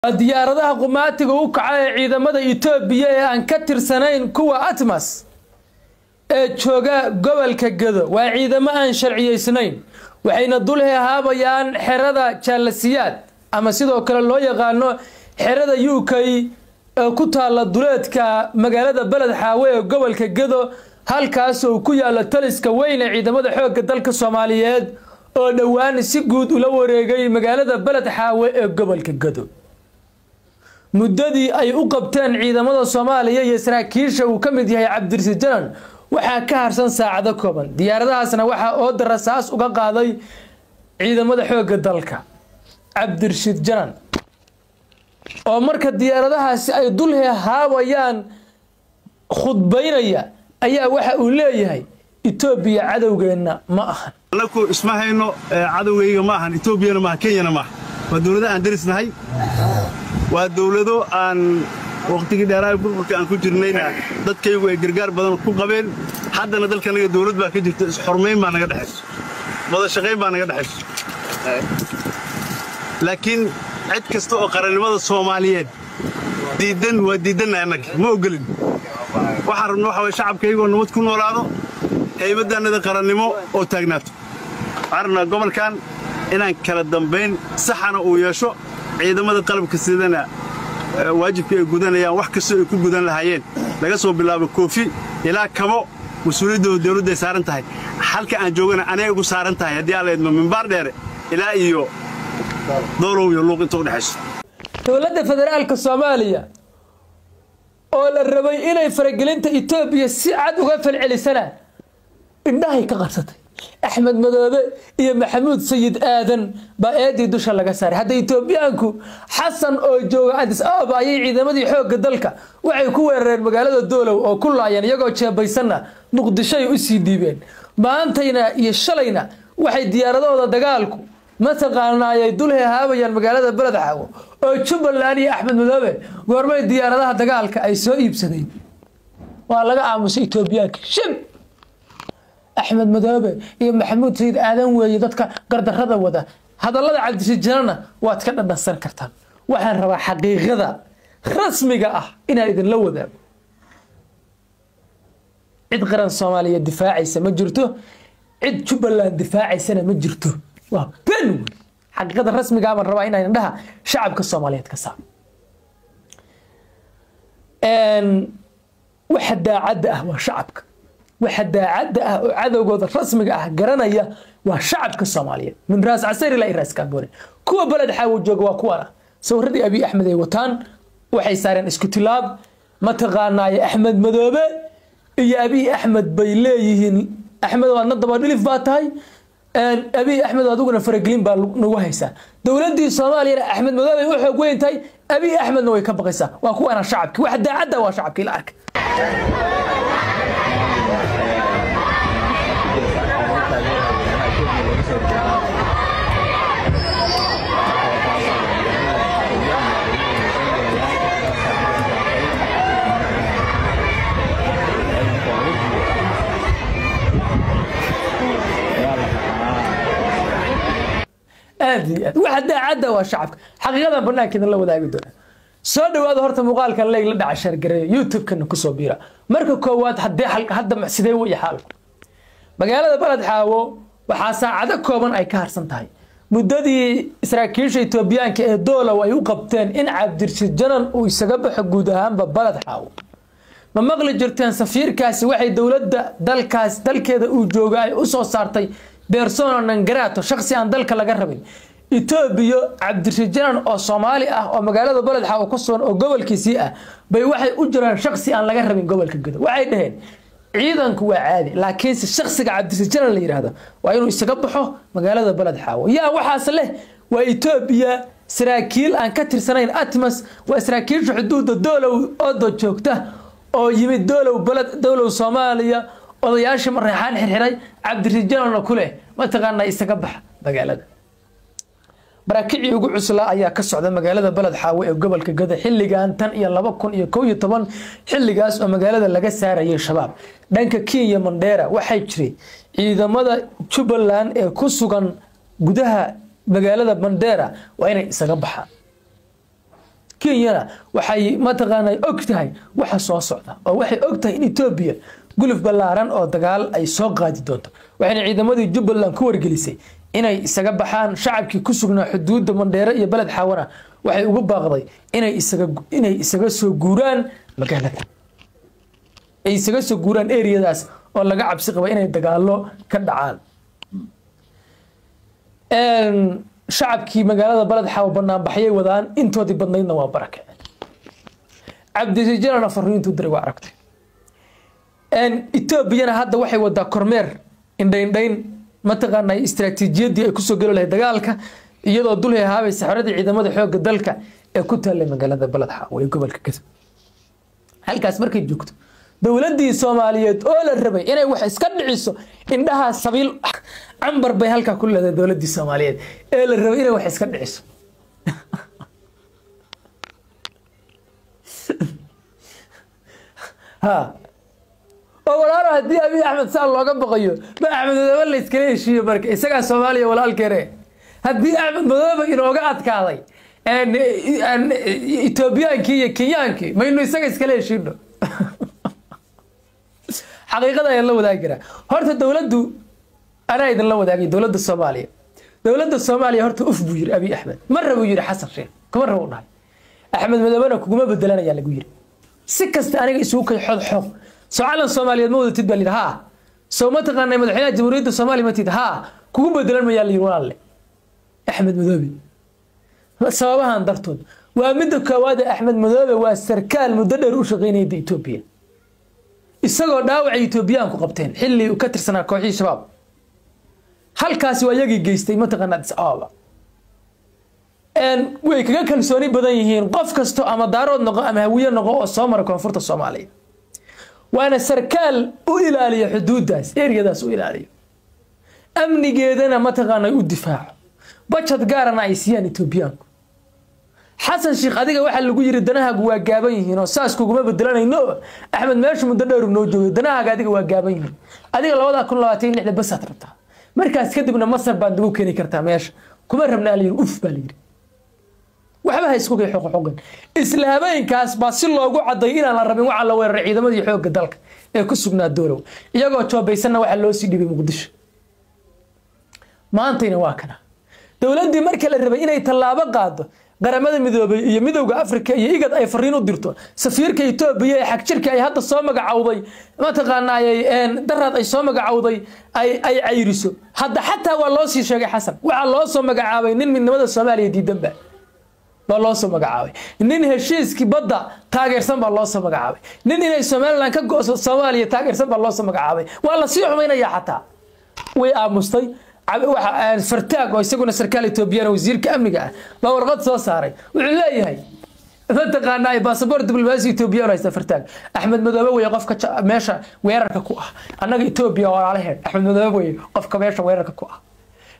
diyaaradaha qumaatiga u kacay ciidamada Itoobiya ee aan ka tirsanayn kuwa Atmas ee jooga gobolka Gado waa ciidamo aan sharciyeysnayn waxayna dul haabayaan xerada Jaalasiyaad ama sidoo kale loo yaqaano xerada UK ee ku taala duleedka magaalada Balad Xaawe ee gobolka Gado halkaas oo ku yaala taliska weyn ee ciidamada xoogga dalka Soomaaliyeed oo dhawaan si guud ula wareegay magaalada Balad Xaawe ee gobolka Gado muddadii ay u qabteen ciidamada Soomaaliya iyo saraakiisha uu kamid yahay Cabdirasiid Janan waxa ka harsan saacado kooban diyaaradahaasna waxa oo darasaas uga qaaday ciidamada xoogga dalka Cabdirasiid Janan oo marka diyaaradahaasi ay dul haabayaan khudbaynaya ayaa waxa uu leeyahay Itoobiya cadawgeena ma ahan anaku ismahayno cadawgeyga ma ahan Itoobiyana ma Kenyana ma waa dawladda aan darisnahay waa dawlado aan waqtigii dheeraad burburka aan ku jirnayna dadkaygu ay gargaar badan ku qabeen haddana dalkanaga dawlad baa ka jirta is xurmeyn baa naga dhaxayso wada shaqeyn baa naga dhaxayso laakiin cid kasta oo qarannimada Soomaaliyeed diidan anaga ma ogolin waxa rabno waxa way shacabkaygu nabad ku noolaado hay'adaanada qarannimo oo taagnaato arna gobolkan inaan kala dambeyn saxana uu yeesho ciidamada qalabka sidana waajibka ay gudanayaan wax kasta ay ku gudan lahaayeen laga soo bilaabo koofi ilaa kabo mas'uuliyadda dawladda saaran tahay halka aan joogana anaga ugu saaran tahay hadii aan leedno minbaar dheer ilaa iyo doolow iyo luuq inta u dhaxayso dawladda federaalka Soomaaliya oo la rabay inay faragelinta Itoobiya si cad uga falcelisana indhahay ka qarsatay Axmed Madoobe iyo Maxamuud Sayid Aadan baa eedii dusha laga saaray hadda Itoobiyaanku Xasan oo jooga Addis Ababa ay ciidamadii xoogga dalka waxay ku weerareen magaalada Doolow oo ku laayeen iyagoo jeebaysanna Muqdisho ay u sii diibeen maantayna iyo shalayna waxay diyaaradooda dagaalku ma taqaanaayay dul haabayaan magaalada Balad Xaawo oo Jubbaland iyo Axmed Madoobe goormay diyaaradaha dagaalka ay soo iibsadeen waa laga aamusay Itoobiyaanka shib أحمد مدوبة يا محمود سيد آدم ويدتك قرد هذا وده هذا الله Cabdirasiid Janan واتكلم بسر كرتان وحن ربع حقيقة رسمي جاء إن إذن لو ذا عد قرن الصومالية الدفاعي سمجرته عد Jubbaland دفاعي سنة مجرته وبنو حقيقة الرسمي جاء من ربعنا عندها شعب كالصومالية كسام إن وحدة عدة وشعبك وحد عدو قود الرسمي قرنية وشعبك الصومالية من راس عسير إلى راس كابوري كوا بلد حاول جوج وكوانا سوردي أبي أحمد وطان وحي صارين اسكتلاب ما تغانا يا أحمد مدوبة يا أبي أحمد بيليهن أحمد والنضبة نلف باتاي أبي أحمد وادوقنا فرقلين بالنوهيسا دولتي الصومالية أحمد مدوبة يوحوا وين تاي أبي أحمد نوي كبقيسا وكوانا شعبك واحد عدى وشعبك الأرك واحد عدى وشعبك حقيقة برنامج كذا الله وذا يقدر سود هذا هرت مقال كان لي لدع عشر قرية يوتيوب كنا كسبيرة مركو كوات حد حلقة حد محسدي ويا حال مقالة بلد حاو وحاسة عدد كوبان أي كارسن تاي مدة إسرائيل إثيوبيان كدولة ويوقبتين إن Cabdirasiid Janan ويسقب حجودها ببلد حاو ما مغلى جرتين سفير كاس واحد دولة دل كاس دل كذا وجوجاي أسوأ صارتي بيرسونا نجراتو شخصي عن دل كلا جربين إثيوبيا Cabdirasiid Janan أو صومالي أو مقالة بلد حاو قصون أو قبل كيسيئة بيوحي أجر شخصي عن لجربين قبل كجدا واحد هين عيداً كوا عادي لكن الشخص Cabdirasiid Janan اللي يرهده وإنه يستقبحه مقالة بلد حاو يا وحاصل له وإثيوبيا سراكيل أن كتر سنين أتمس وإسرائيل في حدود الدولة وأضو جوكته أو يمد دولة وبلد دولة وصوماليا وضياش من ريحان حرحري Cabdirasiid Janan كله ما تغنى يستقبح مقالة براكعي يقول عسلا أيها كسعودة مقالة بلد حاوي قبل كجذا حلقان تن إيا لبكون إيا كوي طبعا حلقاس ومقالة اللي جسارة يا شباب دانك كينيا منديرة وحيجري إذا ماذا Jubbaland كسوغان جدها مقالة منديرة وين يستقبحها Kenya waxay mataqaanay ogtahay waxa soo socda oo waxay ogtahay in Ethiopia guluf ballaaran oo dagaal ay soo qaadi doonto waxayna ciidamadii Jubbaland ku wargelisay inay isaga baxaan shacabkii ku sugnaa xuduudda Mandheera iyo Balad Xawana waxay ugu baaqday inay isaga soo guuraan magaalada ay isaga soo guuraan area-daas oo laga cabsi qabo inay dagaalo ka dhacaan shacabkii magaalada Balad Xawa banaan baxay wadaan intoodii badnaydna waa barakay Cabdisiijana fariintu diray waa aragtay Ethiopia hadda waxay wadaa kormeer indhayn mataqaanay istiraatiijiyadii ay ku soo gali lahayd dagaalka iyadoo dul heehaabay saxaradii ciidamada xoogga dalka ee ku taallay magaalada Balad Xawa ee gobolka Gaza halkaas markay joogto dawladii Soomaaliyeed oo la rabay inay wax iska dhiciso indhaha sabiil cambar bay halka ku leedahay dawladii Soomaaliyeed ee la rabay inay wax iska dhiciso ha oo walaalo hadii Abiy Ahmed saal looga baqayo ma Ahmed Madoobe la iska heshiiyo marka isaga Soomaaliya walaalkeere hadii Ahmed Madoobe inooga adkaaday Ethiopiankii iyo Kenyaankii ma inuu isaga iska heshiino حقيقة يلا وداقرة هرت الدولة أنا إذا لا وداقي دولة الصومالية هرت أف بوير أبي أحمد مرة بوير حسن شيء كمرة والله أحمد مدبنا كوما بدلنا يلا بوير سكست أنا يسوق حظ سؤال الصومالية الموضة تدبل ها سو ما تقارن مدحينات جمهورية الصومالية ما تد ها كوما بدلنا يلا يقول أحمد مدبي سببها اندرتون ومدك كواد أحمد مدبي والسركال مدلل وشغيني دي إثيوبيا isagoo dhaawac Ethiopian ku qabteen xilli uu ka tirsanaa kooxii shabaab halkaasi waa yagi geystay mataqaanad Aaba way kaga kalsooni badan yihiin qof kasto ama daarood noqo ama hawiye noqo oo soo mara koonfurta Soomaaliya waana sarkaal u ilaaliyo xuduudaas eriyadaas u ilaaliyo amnigeedana mataqaanay u difaaco bajad gaarana ay siiyaan Ethiopian حسن شيخ adiga waxa lagu yiri danahaagu waa gaaban yihiin oo saas kuuma bedelanayno Ahmed meesha muddo dheer noo joogay danahaaga adiga waa gaaban yihiin adiga 2026 bas aad rabtaa markaas kadibna Masar baad ugu keeni kartaa meesha kuma rabna aliir uf baaliir waxba ha isku xoqoqan islaameenkaas ba si loogu caday inaan la rabin waxa la weerar ciidamadii xoogga dalka ee ku sugnaa doolow iyagoo joobaysan waxa loo sii dhibay Muqdisho maantayna waa kana dawladii markii la rabay inay tallaabo qaado qaramada midoobay iyo midowga Afrika iyo igad ay fariin u dirto safiirka Ethiopia ee xaq jirka ay hadda soo magacawday ma taqaanaayay darad ay soo magacawday ay ayriso hadda xataa waa loo sii sheegay Xasan waxa loo soo magacaabay nin midnimada Soomaaliya diidanba loo soo magacaabay nin heshiiskii badda taageersan baa loo soo magacaabay nin inay Soomaaliland ka go'so Soomaaliya taageersan baa loo soo magacaabay waa la sii xumeynaya xataa way aamustay waxa fartaag oo isaguna sarkaal Ethiopian wasiirka amniga ba warqad soo saaray wuxuu leeyahay fataqaanay baasaboor diblomaasi Ethiopian oo fartaag Ahmed Madoobe way qofka meesha weerarka ku ah annaga Ethiopia walaalaheed Ahmed Madoobe way qofka meesha weerarka ku ah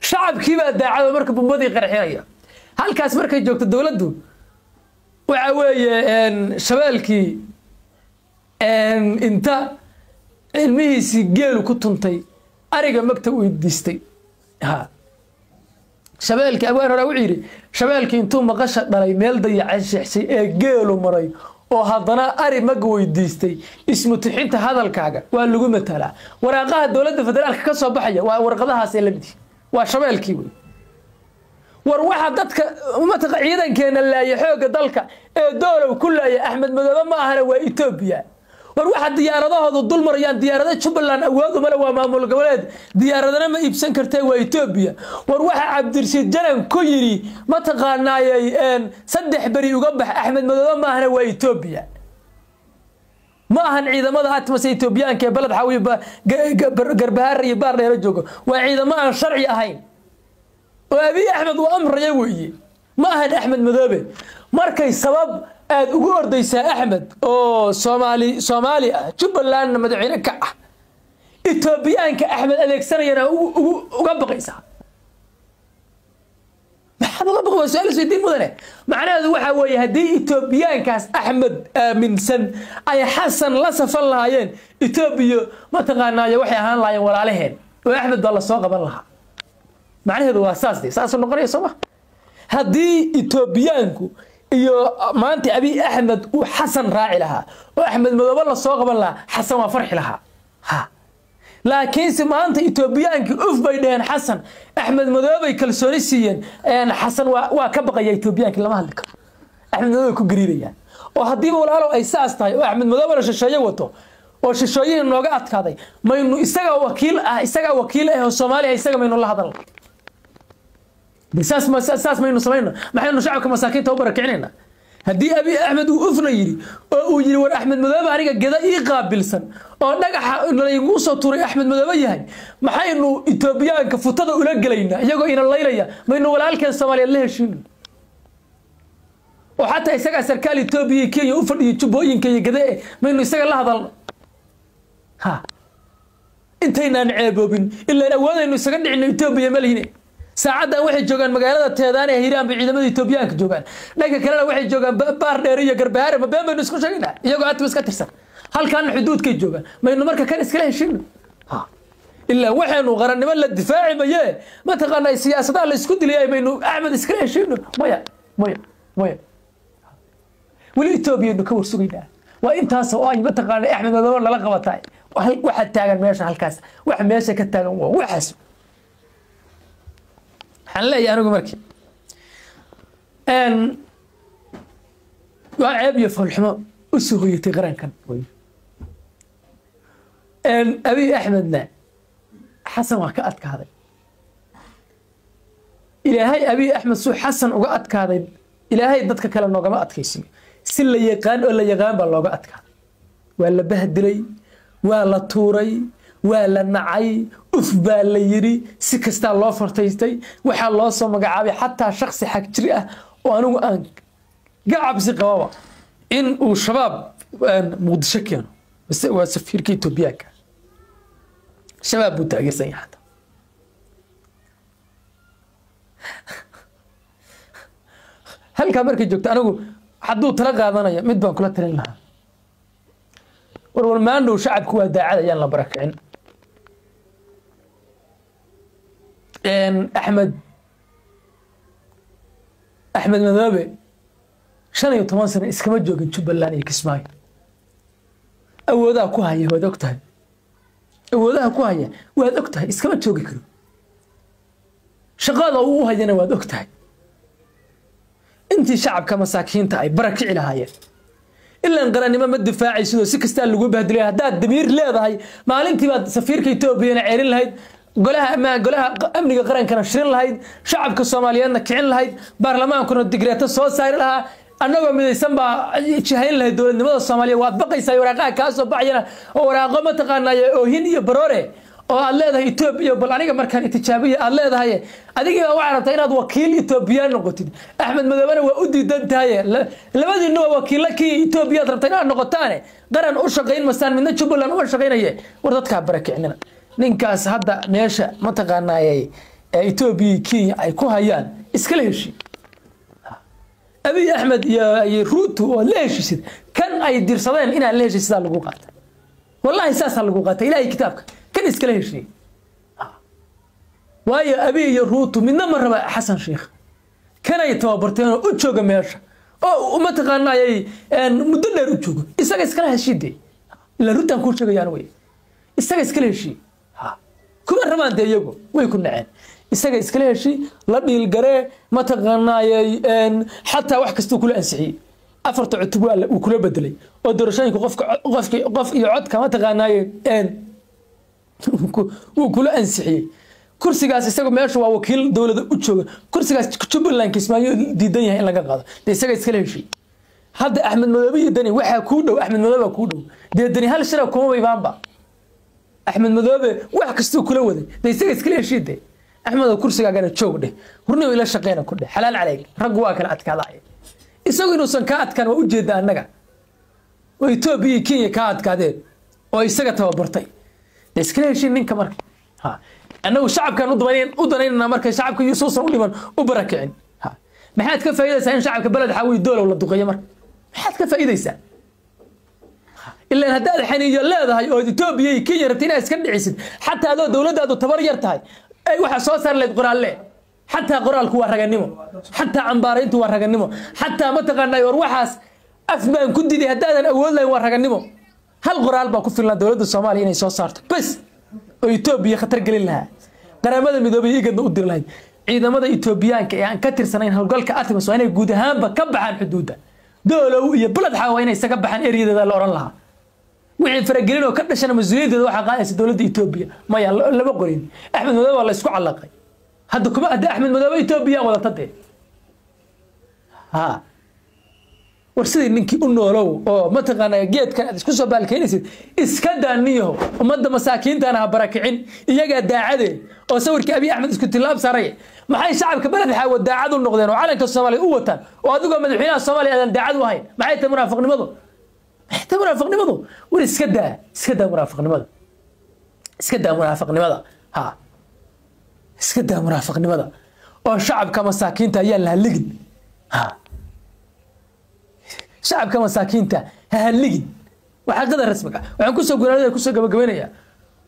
shacabkii baa daacado marka bumbadii qarxinaya halkaas markay joogto dawladdu waxa weeye shabeelkii inta ilmihiisi geel ku tuntay ariga magta u diistay ها shabeelkii abaan hore u yiri shabeelkii intuu maqasha dhalay meel dayacan sheexsay ee geelo maray oo hadana ari mag weydiistay ismu tixinta hadalkaaga waa lagu matalaa waraaqaha dawladda federaalka ka soo baxaya waa warqadahaas ee lamidi waa shabeelkii war waxa dadka ummadka ciidankeena laaya xooga dalka ee doolow ku laaya Ahmed Madoobe ma ahana waa Ethiopia war waxa diyaaradahoodu dul marayaan diyaarada Jubbaland awood uma waa maamul goboleed diyaaradana ma iibsan kartay waa Ethiopia war waxa Cabdirashiid Janan ku yiri ma taqaanaayay saddex bari uga bax Ahmed Madoobe ma ahana waa Ethiopia ma ahan ciidamada atmas Ethiopiaanka ee balad xawi garbaar iyo baar dheer joogo waa ciidamo aan sharci ahayn oo Abiy Ahmed uu amray weeye ma ahan Ahmed Madoobe markay sabab aad ugu ordaysaa Ahmed oo Soomaali Jubbaland madaxweyne ka ah Ethiopiaanka Ahmed adeegsanayna uga baqaysaa maxaa uga baqay su'aal isweydiin mudane macnaheedu waxa weeye hadii Ethiopiaankaas Ahmed aaminsan ay Xasan la safan lahaayeen Ethiopia ma taqaanayo waxay ahaan lahaayeen walaalaheen oo Ahmed baa la soo qaban lahaa macnaheedu waa saas noqonayso ma hadii Ethiopiaanku iyo maanta abi axmed uu xasan raaci lahaa oo axmed madoobe la soo qaban lahaa xasan waa farxi lahaa ha laakiinse maanta Ethiopiaanki uf bay dhaheen xasan axmed madoobe kalsooni siiyeen xasan waa ka baqaya Ethiopiaanki lama hadli karo axmed madoobe ku gariirayaan oo haddii walaalo ay saas tahay oo axmed madoobe la shisheeye wato oo shisheeyeen nooga adkaaday maynu isaga wakiil ah oo Soomaaliya isaga maynu la hadal بساس ما ينصبينا ما حنا شعبك مساكين توبر كعنينا هدي أبي أحمد وأفنا يري ويري ور أحمد مذهب عليك جذا يقابل سن أو نجح إنه يوصل طريق أحمد مذهب يهاي ما حي إنه إثيوبيا كفتة ولا جلينا يجوا إلى الليلة ما إنه ولا الكل الصومالي الله شيل وحتى يسقى سركال إثيوبيا كي يوفر يجيبوين كي جذا ما إنه يسقى الله هذا ها انتينا نعيبوبين إلا أولا إنه يسقى إنه إثيوبيا ملينة ساعدنا واحد جوجان مقالة تهداني هيران بعيدمة إثيوبيا كجوجان لكن كلنا واحد جوجان بارديرية قربهار ما بين بنسكو شينا يجوا عاد بس كترسل هل كان حدود كجوجان ما إنه مركز كان إسكاله شنو ها إلا واحد وغرن من الدفاع ما يه ما تقارن السياسة ده اللي يسكت ليه ما إنه أحمد إسكاله شنو ما والإثيوبيا إنه كور سوينا وأنت سواء ما تقارن أحمد هذا ولا لقبة تاعي وهل واحد تاجر ماشي هالكاس واحد ماشي كتاجر وحسب حلا يا أنا قمرك وعيب يفعل الحمام أسوي تغران كان أبي أحمدنا حسن وقعت كهذا إلى هاي أبي أحمد سو حسن وقعت كهذا إلى هاي ضدك كلام نوجمات كيسي سل يقان ولا يقان بالوقعت كهذا ولا بهدلي ولا طوري ولا نعي أفبا ليري سكستا الله فرتيستي وحا الله صو مقعابي حتى شخصي حق جريئة وأنو أنك قاعب سي قوابا إن وشباب مقدشكيانو وسفير كي توبياك شباب بوتاقر سيئة حتى هل كامركي جوكتا أنو حدو تلقى هذانا مدبان كلا تلين لها ورول ما عنده شعب كوا داعي يلا بركعين أحمد مذهبي شان يطمان سنة إسكما جوغن جبلان يكسماي أودا كوهاية وادوكتها أودا كوهاية وادوكتها إسكما جوغي كرو شغالة ووهاية وادوكتها انتي شعب كمساكين تاي بركع لهاية إلا انقراني ما مدفاعي سيدو سكستان لغو بهدليها هداد دمير ليضاهي مالنتي باد سفيرك إثيوبيا عيرين لهايد قولها أمني قرن كنا شرين لهايد شعب كصوماليان كعين لهايد برلمان كنا الدقريات الصوت صاير لها أنه من يسمى شهين لهايد دول النمط الصومالية واتبقى يساي وراقها كاسو بعينا وراقه ما تقانا يوهين يبروري الله ده إثيوبيا بالعنيقة مركان إتشابية الله ده هي أديك وعرفت هنا وكيل إثيوبيا نقطين أحمد مذهبنا وأدي دنت هي لماذا إنه وكيل لك إثيوبيا ضربتنا نقطانه قرن أشقين مثلا من نشوف ولا أشقين هي وردت كبرك عندنا نينكاس هذا ماشى ما تقانا إثيوبيا كي أيكو هيان إسكله شيء أبي أحمد يا روتو ليش يصير كان أي درسان إنا ليش يصير لقوقات والله أساس لقوقات إلى كتابك كان إسكله شيء ويا أبي يروتو من مرة حسن شيخ كان يتوابرتين وأتشوق ماشى وما تقانا مدلل أتشوق إسكله شيء دي إلا روتان كل شيء يانوي إسكله شيء كمان رمان ده يجو ويكون نعين إسكله شيء لبني الجري ما تقانا حتى وحكستو كل أنسحي أفرط عتبوا وكل بدلي ودرشاني قف يعد كما تقانا وكل أنسحي كرسي قاس يسقى ماشي وكيل دولة أتشوق كرسي قاس كتبوا لنا كسمايو دي دنيا إلا قاعدة ده إسكله شيء هذا أحمد مذهبي الدنيا وحى كودو أحمد مذهبي كودو ده الدنيا هل شرب كوما بيبانبا أحمد مذهبي وحكستو كل وذي ده إسكله شيء ده أحمد الكرسي قاعد تشوق ده ورني ولا شقينا كله حلال عليك رجوا كان أتكلم يسوي نصن كات كان وجد النجا ويتوبي كي كات كذا ويسقى توبرتي إسكله شيء من كمرك ها أنه الشعب كان ودنين مركز الشعب كي يسوس ولمن وبركعين ها ما حد كان فايدة سين شعب كبلد حاول الدولة ولا الدقية مرك ما حد كان فايدة يسان إلا أن هذا الحين يلا هذا هاي توبي كي يرتينا إسكندر عيسد حتى هذا دولة هذا تبريرت هاي أي واحد صار لي تقول عليه حتى قرالك هو رجنمو حتى عمبارينت هو رجنمو حتى ما تقنا يروحاس أفمان كنت دي هدانا أول لا هو رجنمو هل قرال باكو في دولة الصومالية إني صارت بس إثيوبيا خطر قليل لها قرامة المدوبية قد نقدر لها إذا ماذا إثيوبيان يعني كتر سنين هالقال كأتمس وأنا جودهان بكبح عن حدوده دولة يبلد حاوين يستكبح عن إريد ذا الأوران لها وعين فرقلين وكدش أنا مسؤولية ذا واحد قائس دولة إثيوبيا ما يلا بقولين أحمد مدوبي والله يسكو علقي هدوكم أدى أحمد مدوبي إثيوبيا ولا تدري ها ورسيد إنك إنه لو ما تغنى جيت كان إسكوسو بالكينيس إسكدا نيهو ومدة مساكين أنا براكعين يجا داعدي أو صور كأبي أحمد إسكت الله بصري ما حي شعب كبلد حاول داعدوا النقدين وعلى كالصومالي قوة وهذوك من الحين الصومالي هذا داعدوا هاي ما حي مرافق نمضوا حتى مرافق نمضوا إسكدا مرافق نمضوا إسكدا مرافق نمضوا ها إسكدا مرافق نمضوا والشعب كمساكين تيال لها اللقن ها شعب كمساكين تا هاللقن وحقيقة رسمك وعن كسو قناة كسو قبقبينيا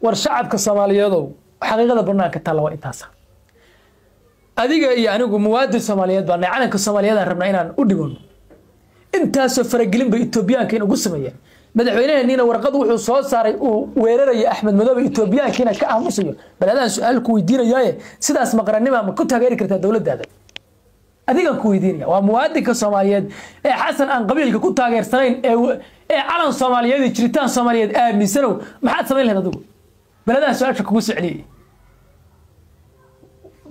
والشعب كالصومالي يضو وحقيقة برناك تالوا إنتاسا adiga iyo anigu muwaadin Soomaaliyeed baan calanka Soomaaliyeed rabnaa inaan u dhigono intaas faragelin bay Itoobiyaanka ugu sameeyeen madaxweynaheena warqad wuxuu soo saaray uu weeraraya Axmed Madoobe Itoobiyaanka ka aamusayo baladaan su'aal ku weydiinayay sidaas maqranimo ma ku taageeri kartaa dawladdaada adiga ku weydiinaya waa muwaadinka Soomaaliyeed ee xasan aan qabiilka ku taageersanayn ee calan Soomaaliyeed jiritaan Soomaaliyeed aaminsano maxaad sameyn lahayd adigu baladaan su'aasha kugu socliyay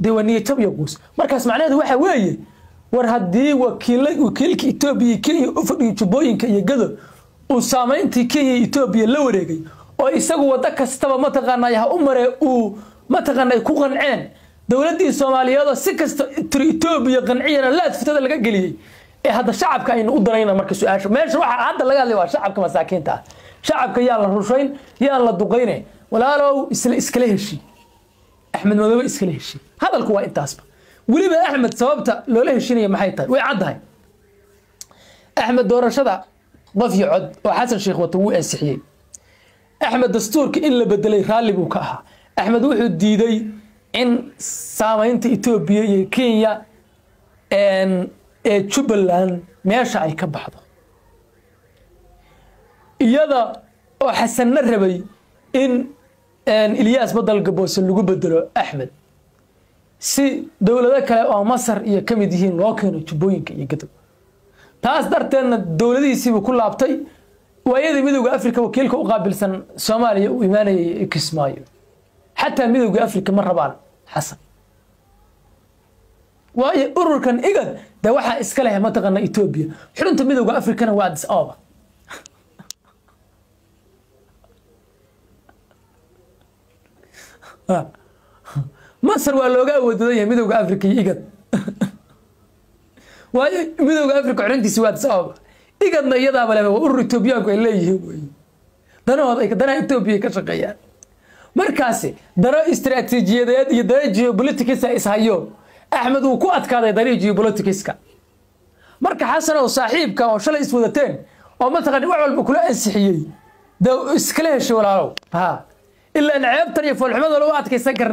ديوانية تبي يقوس مركز معناه واحد وياه ورهدي وكيلك إثيوبيا كي أفريقيا جبوين كي يجذب وسامين تكي إثيوبيا لوريجي أو يسقوا ذاك استوى ما تغنى يا أمره وما تغنى يكون عين دولة الصومالية هذا سكست إثيوبيا قنعينا لا تفتح لك قليل هذا الشعب كاين قدرينا مركز سؤال ماشي روح هذا اللي قال لي شعب كمساكين تاع شعب كيالا الرشين يلا الدقينة ولا لو إسكليه الشيء أحمد مدوبي إسكليه الشيء هذا القوى التاسبة ولما أحمد سببته لو له الشيء محيطان ويعدها أحمد دور شذا ضف يعد وحسن شيخ وطوي السحيي أحمد دستورك إلا بدلي غالب وكاها أحمد وحد ديدي إن سامينت إثيوبيا كينيا إن جبلان ماشي أي كبحضه يذا وحسن الربي إن إلياس بدل قبوس اللي بدله أحمد سي دولة كلا أو مصر هي كم يدهين واكن وجبوين كي يكتب تاس درتنا الدولة دي يسيبوا كل عبطي وأيضا ميدوغ أفريقيا وكيلك وقابل سن صوماليا وإيماني كسمايو حتى ميدوغ أفريقيا مرة بعد حسن وأرور كان إيجاد ده واحد إسكالها ما تغنى إثيوبيا حلو أنت ميدوغ أفريقيا وادس آبا مصر واللوغا ودودية ميدوغ أفريقيا إيجاد ميدوغ أفريقيا عندي سواد صعب إيجاد نيدا بلا وأرور إثيوبيا كإليه دنا هذا دنا إثيوبيا كشقيان مركزي دنا استراتيجية دنا جيوبوليتيكس إسهايو أحمد وكوات كذا دنا جيوبوليتيكس كا مركز حسن وصاحب كا وشلا إسودتين أو مثلا وعول بكل أنسحيي ده إسكله شو ولا ها إلا أن عيب تري فالحمد لو أتكي سكر